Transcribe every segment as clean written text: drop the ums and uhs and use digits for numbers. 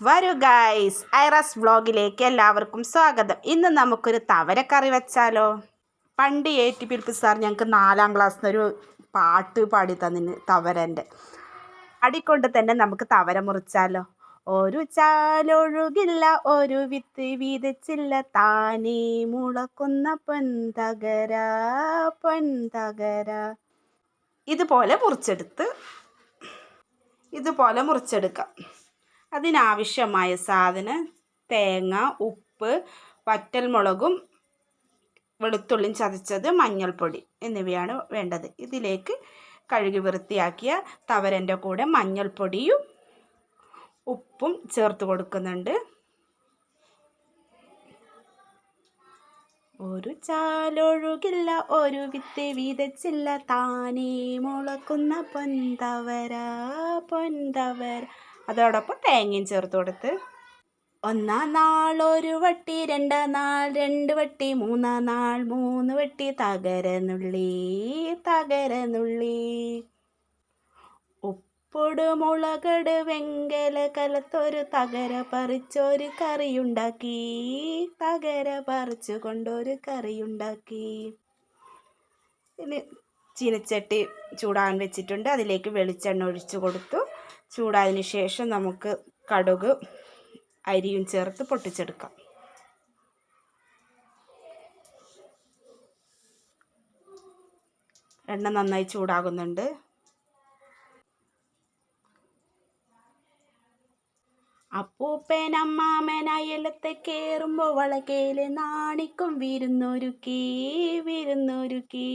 വരൂ guys, Aires വ്ളോഗിലേക്ക് എല്ലാവർക്കും സ്വാഗതം. ഇന്ന് നമുക്കൊരു തവരക്കറി വെച്ചാലോ? പണ്ട് പിൽപ്പ് സാർ ഞങ്ങൾക്ക് 4ാം ക്ലാസ്സിൽ ഒരു പാട്ട് പാടി തന്നിന് തവരൻ്റെ. പാടിക്കൊണ്ട് തന്നെ നമുക്ക് തവര മുറിച്ചാലോ? ഒരു ചാലൊഴുകില്ല, ഒരു വിത്ത് വീതച്ചില്ല, താനേ മുളക്കുന്ന പൊൻതകര പൊൻതകര. ഇതുപോലെ മുറിച്ചെടുക്കാം. അതിനാവശ്യമായ സാധനം തേങ്ങ, ഉപ്പ്, വറ്റൽമുളകും വെളുത്തുള്ളിയും ചതച്ചത്, മഞ്ഞൾപ്പൊടി എന്നിവയാണ് വേണ്ടത്. ഇതിലേക്ക് കഴുകി വൃത്തിയാക്കിയ തവരൻ്റെ കൂടെ മഞ്ഞൾപ്പൊടിയും ഉപ്പും ചേർത്ത് കൊടുക്കുന്നുണ്ട്. ഒരു ചാലൊഴുകില്ല, ഒരു വിത്ത് വീതച്ചില്ല, താനേ മുളക്കുന്ന പൊൻതവര പൊൻതവര. അതോടൊപ്പം തേങ്ങയും ചേർത്ത് കൊടുത്ത് 1 നാൾ 1 വട്ടി, 2 നാൾ 2 വട്ടി, 3 നാൾ 3 വട്ടി, തകരനുള്ളി തകരനുള്ളി. ഉപ്പൊട് മുളകട് വെങ്കല കലത്തൊരു തകര പറിച്ചൊരു കറിയുണ്ടാക്കി, തകര പറിച്ചു കൊണ്ടൊരു കറിയുണ്ടാക്കി. ഇനി ചീനച്ചട്ടി ചൂടാൻ വെച്ചിട്ടുണ്ട്. അതിലേക്ക് വെളിച്ചെണ്ണ ഒഴിച്ചു കൊടുത്തു. ചൂടായതിന് ശേഷം നമുക്ക് കടുക് അരിയും ചേർത്ത് പൊട്ടിച്ചെടുക്കാം. എണ്ണ നന്നായി ചൂടാകുന്നുണ്ട്. അപ്പൂപ്പൻ അമ്മാമൻ അയലത്തെ കയറുമ്പോൾ വളകയില് നാണിക്കും വിരുന്നൊരുക്കി വിരുന്നൊരുക്കി.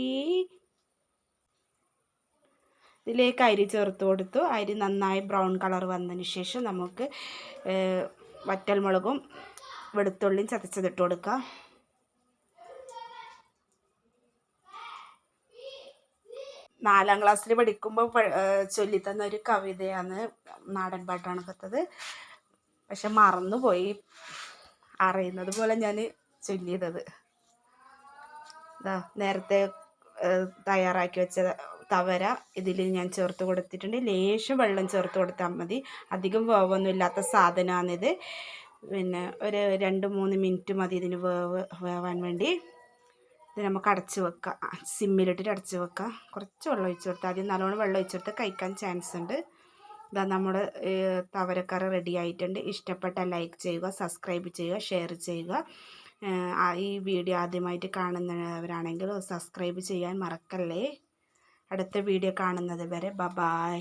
ഇതിലേക്ക് അരി ചേർത്ത് കൊടുത്തു. അരി നന്നായി ബ്രൗൺ കളർ വന്നതിന് ശേഷം നമുക്ക് വറ്റൽമുളകും വെളുത്തുള്ളിയും ചതച്ചതിട്ട് കൊടുക്കാം. നാലാം ക്ലാസ്സിൽ പഠിക്കുമ്പോൾ ചൊല്ലിത്തന്ന ഒരു കവിതയാണ്, നാടൻ പാട്ടാണ് കത്തത്. പക്ഷെ മറന്നുപോയി, അറിയുന്നത് പോലെ ഞാൻ ചൊല്ലിയത്. നേരത്തെ തയ്യാറാക്കി വെച്ച തവര ഇതിൽ ഞാൻ ചേർത്ത് കൊടുത്തിട്ടുണ്ട്. ലേശം വെള്ളം ചേർത്ത് കൊടുത്താൽ മതി. അധികം വേവൊന്നും ഇല്ലാത്ത സാധനമാണിത്. പിന്നെ ഒരു 2-3 മിനിറ്റ് മതി ഇതിന് വേവാൻ വേണ്ടി. ഇത് നമുക്ക് അടച്ച് വെക്കാം. സിമ്മിലിട്ടിട്ട് അടച്ച് വെക്കാം. കുറച്ച് വെള്ളം ഒഴിച്ച് കൊടുത്താൽ ആദ്യം നല്ലോണം വെള്ളം ഒഴിച്ച് കൊടുത്താൽ കഴിക്കാൻ ചാൻസ് ഉണ്ട്. ഇതാ നമ്മുടെ തവരക്കറി റെഡി ആയിട്ടുണ്ട്. ഇഷ്ടപ്പെട്ടാൽ ലൈക്ക് ചെയ്യുക, സബ്സ്ക്രൈബ് ചെയ്യുക, ഷെയർ ചെയ്യുക. ഈ വീഡിയോ ആദ്യമായിട്ട് കാണുന്നവരാണെങ്കിൽ സബ്സ്ക്രൈബ് ചെയ്യാൻ മറക്കല്ലേ. അടുത്ത വീഡിയോ കാണുന്നത് വരെ ബൈ.